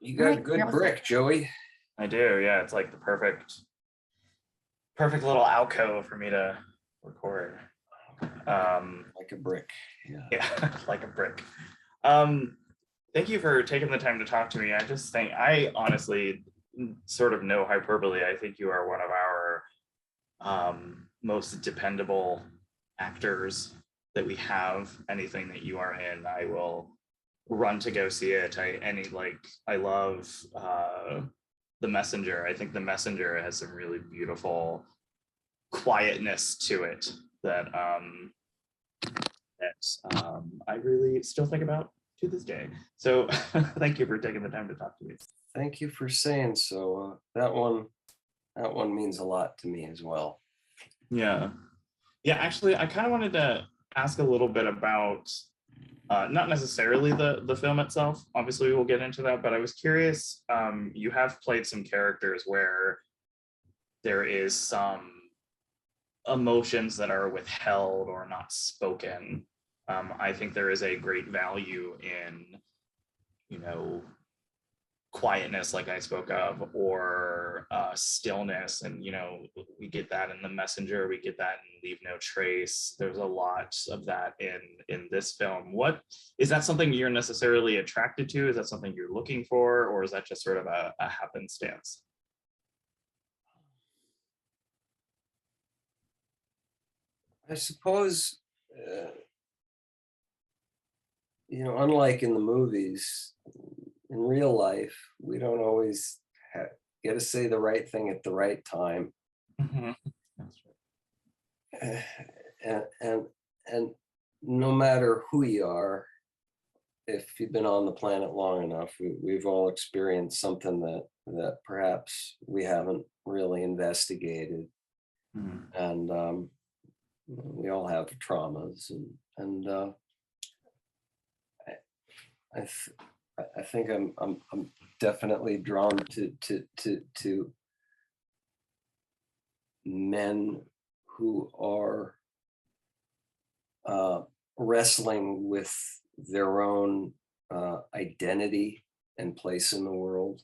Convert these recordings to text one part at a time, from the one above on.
You got a good brick, Joey. I do, yeah. It's like the perfect little alcove for me to record. Like a brick. Yeah, like a brick. Thank you for taking the time to talk to me. I just think, I honestly, sort of no hyperbole, I think you are one of our most dependable actors that we have. Anything that you are in, I will run to go see it. I love The Messenger. I think The Messenger has some really beautiful quietness to it that I really still think about to this day. So thank you for taking the time to talk to me. Thank you for saying so. That one means a lot to me as well. Yeah. Actually, I kind of wanted to ask a little bit about not necessarily the film itself. Obviously, we'll get into that, but I was curious. You have played some characters where there is some emotions that are withheld or not spoken. I think there is a great value in, quietness, like I spoke of, or stillness. And, we get that in The Messenger, we get that in Leave No Trace. There's a lot of that in this film. What is that something you're necessarily attracted to? Is that something you're looking for, or is that just sort of a happenstance? I suppose, unlike in the movies, in real life, we don't always get to say the right thing at the right time. Mm-hmm. That's right. And no matter who you are, if you've been on the planet long enough, we've all experienced something that perhaps we haven't really investigated. Mm-hmm. And we all have traumas, and I think I'm definitely drawn to men who are wrestling with their own identity and place in the world.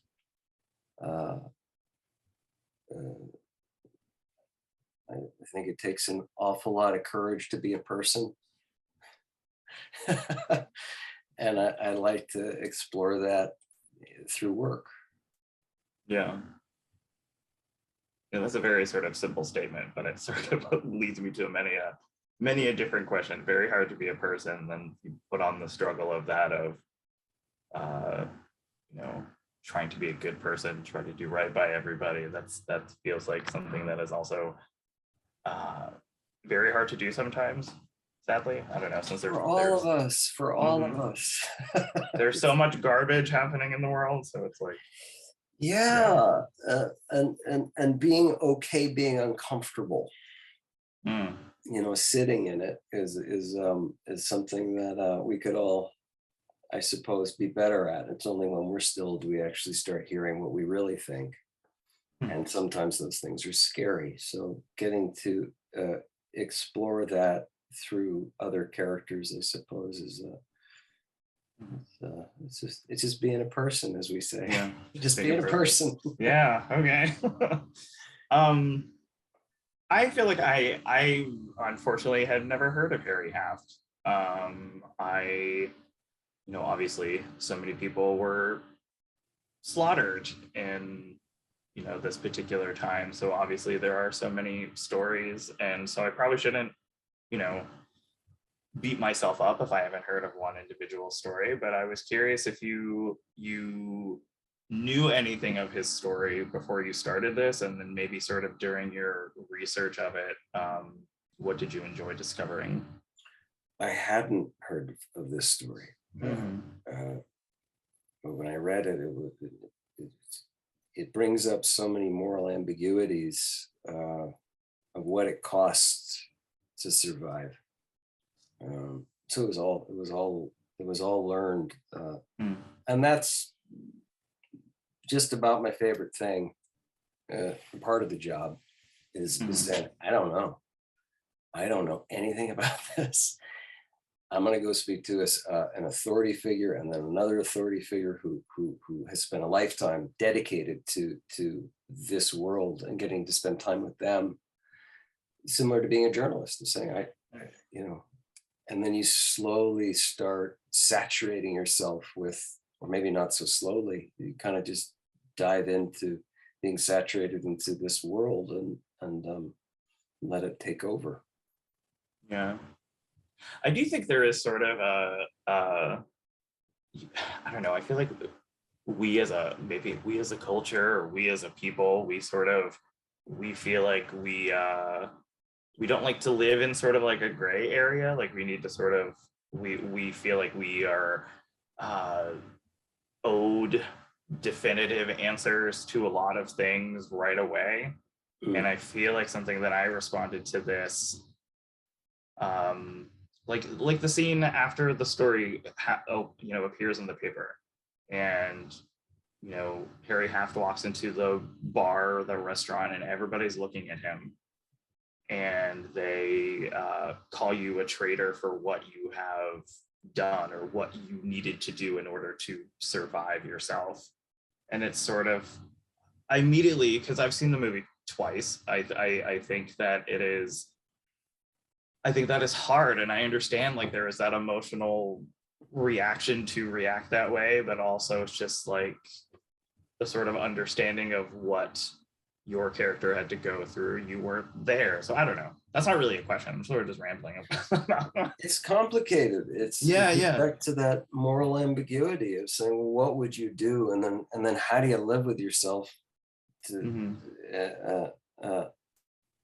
I think it takes an awful lot of courage to be a person. And I like to explore that through work. Yeah, that's a very sort of simple statement, but it sort of leads me to many a different question. Very hard to be a person, then you put on the struggle of that of, trying to be a good person, try to do right by everybody. That feels like something that is also very hard to do sometimes. Sadly, I don't know. Since for all of us, there's so much garbage happening in the world, so it's like, and being okay, being uncomfortable, sitting in it is something that we could all, I suppose, be better at. It's only when we're still do we actually start hearing what we really think, and sometimes those things are scary. So getting to explore that through other characters, I suppose, is it's just being a person, as we say. Yeah, just being a person. Yeah. Okay. I feel like I unfortunately had never heard of Harry Haft. Obviously so many people were slaughtered in this particular time, so obviously there are so many stories, and so I probably shouldn't beat myself up if I haven't heard of one individual story. But I was curious if you knew anything of his story before you started this, and then maybe sort of during your research of it, what did you enjoy discovering? I hadn't heard of this story. Mm-hmm. But when I read it, it brings up so many moral ambiguities of what it costs to survive. So it was all learned, and that's just about my favorite thing. Part of the job is that I don't know anything about this. I'm going to go speak to an authority figure, and then another authority figure who has spent a lifetime dedicated to this world and getting to spend time with them, similar to being a journalist and saying, you know, and then you slowly start saturating yourself with, or maybe not so slowly, you kind of just dive into being saturated into this world and let it take over. Yeah. I do think there is sort of I don't know, I feel like we as a culture, or we as a people, we feel like we don't like to live in sort of like a gray area. Like we need to sort of, we feel like we are owed definitive answers to a lot of things right away. And I feel like something that I responded to this, like the scene after the story appears in the paper, and Harry Haft walks into the bar or the restaurant, and everybody's looking at him, and they call you a traitor for what you have done or what you needed to do in order to survive yourself. And it's sort of, I immediately, because I've seen the movie twice, I think that it is, I think that is hard, and I understand like there is that emotional reaction to react that way, but also it's just like the sort of understanding of what your character had to go through. You weren't there, so I don't know. That's not really a question. I'm sort of just rambling. It's complicated. It's back to that moral ambiguity of saying, well, what would you do, and then how do you live with yourself to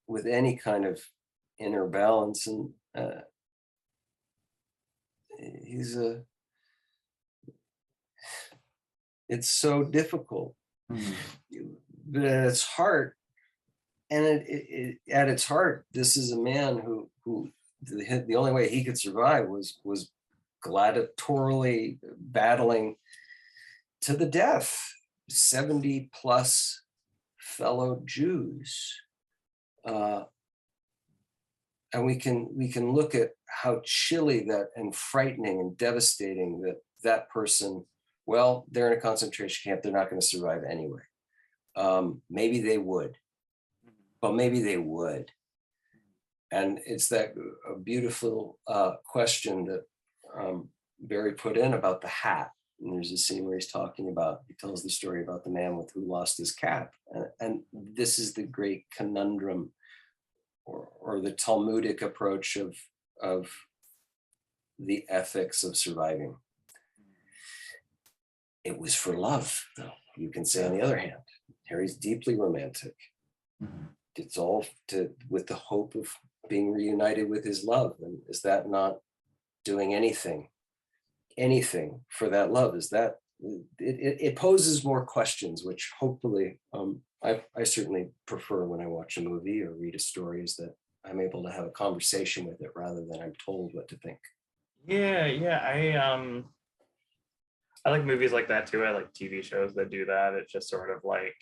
with any kind of inner balance. And it's so difficult. But at its heart, and at its heart, this is a man who the only way he could survive was gladiatorily battling to the death 70 plus fellow Jews. And we can look at how chilly that and frightening and devastating that person, well, they're in a concentration camp, they're not going to survive anyway. Maybe they would, but maybe they would. And it's that beautiful question that Barry put in about the hat. And there's a scene where he tells the story about the man who lost his cap. And this is the great conundrum or the Talmudic approach of the ethics of surviving. It was for love, though. You can say, on the other hand, Harry's deeply romantic. It's all with the hope of being reunited with his love. And is that not doing anything for that love? Is that it poses more questions, which hopefully I certainly prefer when I watch a movie or read a story, is that I'm able to have a conversation with it rather than I'm told what to think. I like movies like that too. I like TV shows that do that. It's just sort of like,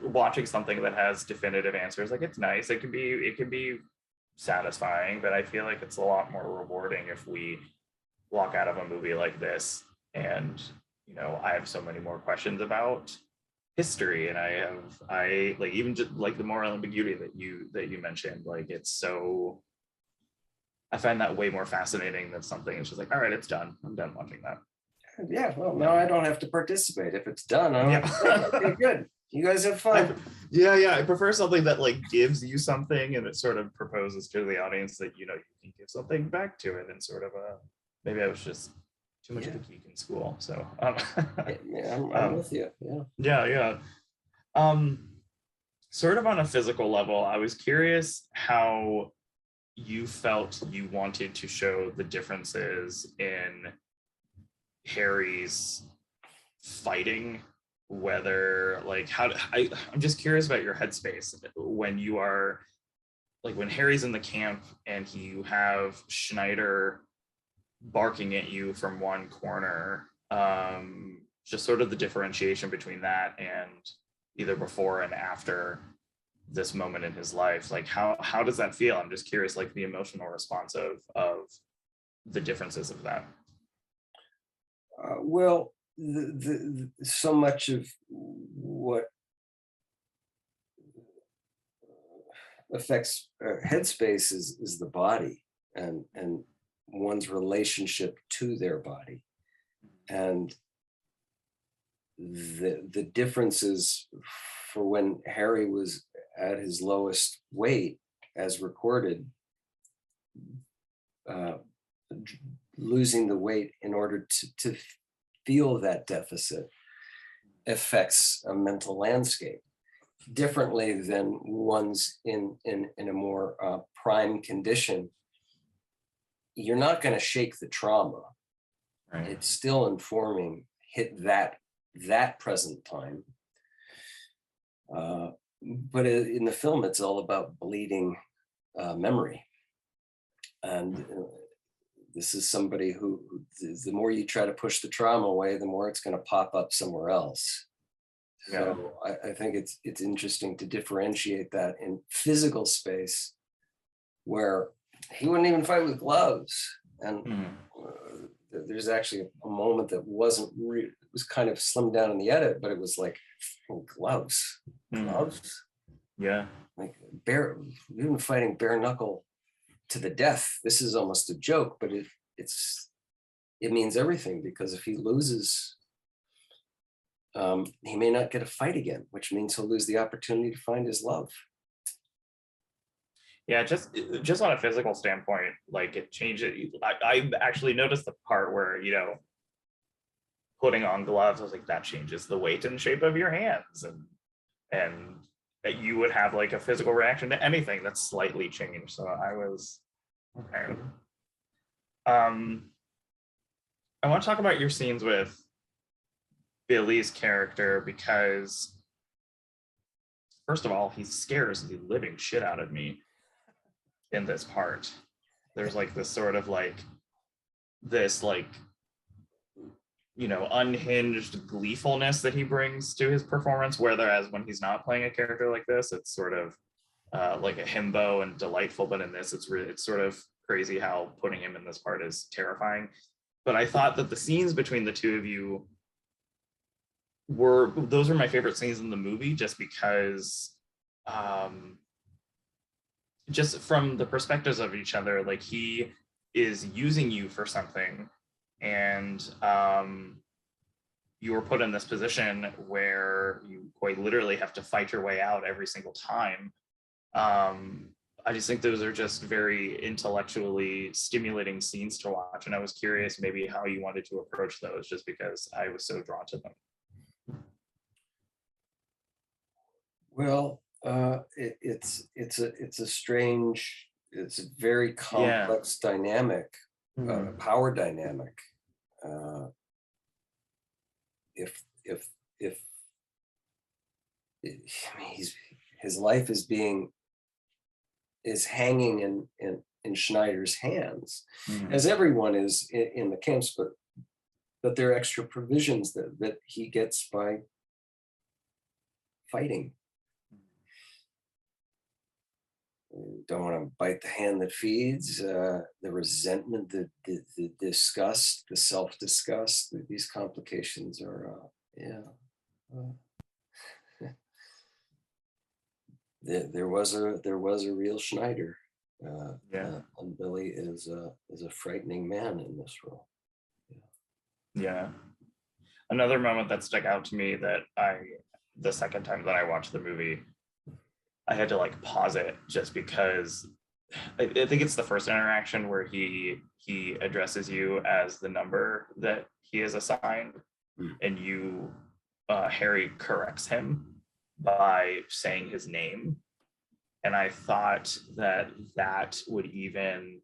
watching something that has definitive answers. Like, it's nice. It can be satisfying, but I feel like it's a lot more rewarding if we walk out of a movie like this and I have so many more questions about history, and I like, even just like the moral ambiguity that you mentioned, like, it's so, I find that way more fascinating than something it's just like, all right, it's done, I'm done watching that. Yeah, well, now I don't have to participate. If it's done, okay, good. You guys have fun. I prefer something that like gives you something, and it sort of proposes to the audience that you can give something back to it, and sort of maybe I was just too much of a geek in school. So I'm with you. Sort of on a physical level, I was curious how you felt you wanted to show the differences in Harry's fighting, whether like I'm just curious about your headspace when you are like, when Harry's in the camp and you have Schneider barking at you from one corner, just sort of the differentiation between that and either before and after this moment in his life. Like, how does that feel? I'm just curious, like the emotional response of the differences of that? Well, so much of what affects headspace is the body and one's relationship to their body, and the differences for when Harry was at his lowest weight, as recorded, losing the weight in order to feel that deficit affects a mental landscape differently than one's in a more prime condition. You're not going to shake the trauma. Right. It's still informing that present time. But in the film, it's all about bleeding memory. And this is somebody who, the more you try to push the trauma away, the more it's going to pop up somewhere else. Yeah. So I think it's interesting to differentiate that in physical space, where he wouldn't even fight with gloves. And there's actually a moment that wasn't it was kind of slimmed down in the edit, but it was like, oh, gloves. Yeah. Like even fighting bare knuckle to the death. This is almost a joke, but it means everything, because if he loses, he may not get a fight again, which means he'll lose the opportunity to find his love. Yeah, just on a physical standpoint, like it changes. I actually noticed the part where, putting on gloves, I was like, that changes the weight and shape of your hands, and that you would have like a physical reaction to anything that's slightly changed. So I was okay. I want to talk about your scenes with Billy's character, because first of all, he scares the living shit out of me in this part. There's like this sort of like this like unhinged gleefulness that he brings to his performance, whereas when he's not playing a character like this, it's sort of like a himbo and delightful, but in this it's sort of crazy how putting him in this part is terrifying. But I thought that the scenes between the two of you were my favorite scenes in the movie, just because just from the perspectives of each other, like he is using you for something, and you were put in this position where you quite literally have to fight your way out every single time. I just think those are just very intellectually stimulating scenes to watch, and I was curious maybe how you wanted to approach those, just because I was so drawn to them. Well, it's a strange, it's a very complex dynamic, power dynamic. If his life is hanging in Schneider's hands, as everyone is in the camps, but there are extra provisions that he gets by fighting. Don't want to bite the hand that feeds, the resentment, the disgust, the self-disgust. These complications are, there was a real Schneider, and Billy is a frightening man in this role. Yeah. Another moment that stuck out to me that the second time that I watched the movie, I had to like pause it, just because I think it's the first interaction where he addresses you as the number that he is assigned, and Harry corrects him by saying his name. And I thought that would, even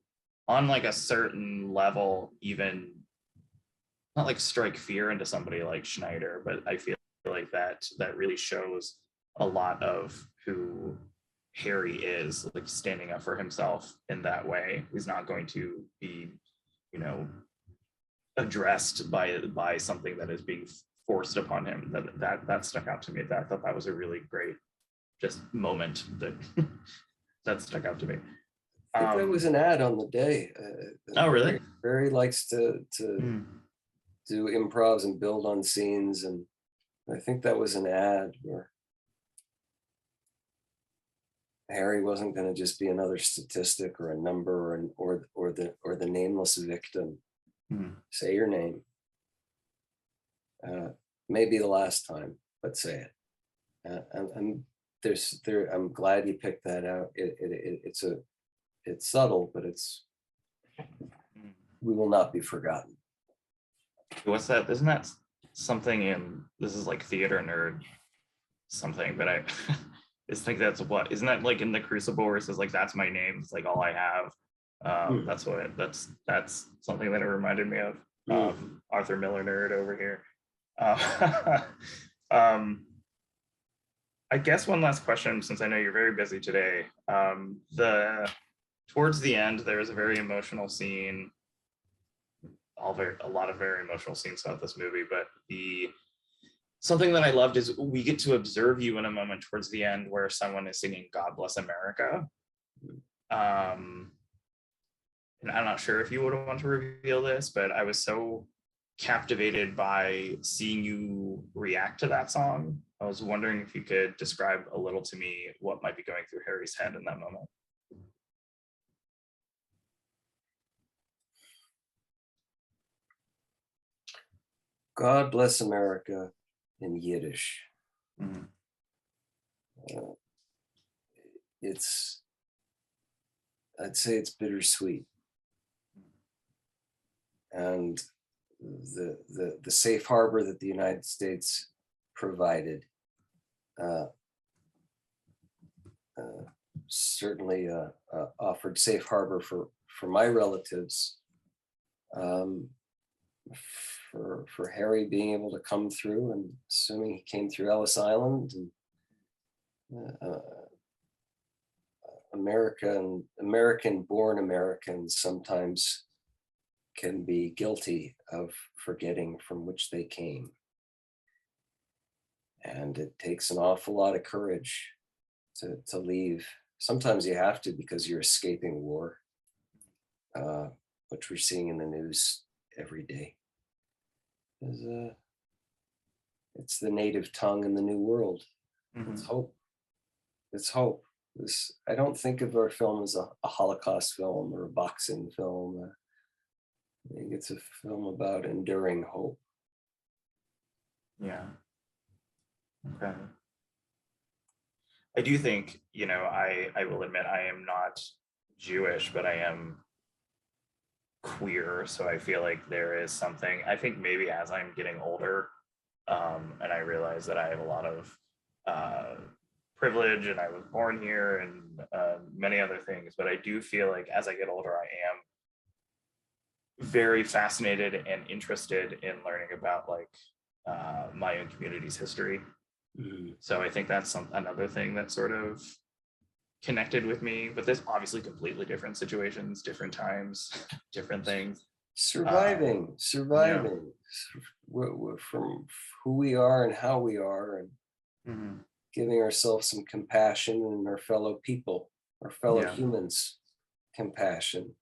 on like a certain level, even not like strike fear into somebody like Schneider, but I feel like that really shows a lot of who Harry is, like standing up for himself in that way. He's not going to be, addressed by something that is being forced upon him. That stuck out to me. I thought that was a really great just moment that stuck out to me. I think that was an ad on the day. Oh, really? Barry likes to Hmm. do improvs and build on scenes, and I think that was an ad where Harry wasn't going to just be another statistic or a number or the nameless victim. Hmm. Say your name. Maybe the last time, but say it. I'm glad you picked that out. It's subtle, but we will not be forgotten. What's that? Isn't that something in, this is like theater nerd something, but I just think that's what, isn't that like in the Crucible where it says like, that's my name, it's like all I have. That's something that it reminded me of. Arthur Miller nerd over here. I guess one last question, since I know you're very busy today. Towards the end, there's a very emotional scene, a lot of very emotional scenes throughout this movie, but something that I loved is we get to observe you in a moment towards the end where someone is singing God Bless America. And I'm not sure if you would want to reveal this, but I was so captivated by seeing you react to that song. I was wondering if you could describe a little to me what might be going through Harry's head in that moment. God Bless America in Yiddish. Mm-hmm. I'd say it's bittersweet. And the safe harbor that the United States provided certainly offered safe harbor for my relatives, for Harry being able to come through, and assuming he came through Ellis Island, and American-born Americans sometimes can be guilty of forgetting from which they came. And it takes an awful lot of courage to leave. Sometimes you have to because you're escaping war, which we're seeing in the news every day. It's the native tongue in the new world. Mm-hmm. It's hope. It's hope. I don't think of our film as a Holocaust film or a boxing film. I think it's a film about enduring hope. Yeah. Okay. I do think, I will admit I am not Jewish, but I am queer. So I feel like there is something, I think maybe as I'm getting older, and I realize that I have a lot of privilege and I was born here and many other things, but I do feel like as I get older, I am very fascinated and interested in learning about my own community's history. Mm-hmm. So I think that's another thing that sort of connected with me, but there's obviously completely different situations, different times, different things. Surviving from who we are and how we are, and mm-hmm. giving ourselves some compassion and our fellow people, our fellow humans, compassion.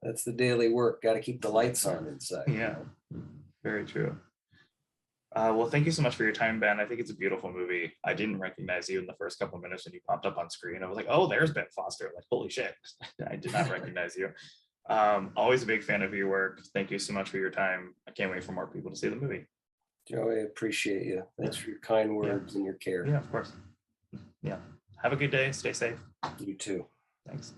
That's the daily work. Got to keep the lights on inside. Yeah, very true. Well, thank you so much for your time, Ben. I think it's a beautiful movie. I didn't recognize you in the first couple of minutes when you popped up on screen. I was like, oh, there's Ben Foster. Like, holy shit. I did not recognize you. Always a big fan of your work. Thank you so much for your time. I can't wait for more people to see the movie. Joey, I appreciate you. Thanks for your kind words and your care. Yeah, of course. Yeah. Have a good day. Stay safe. You too. Thanks.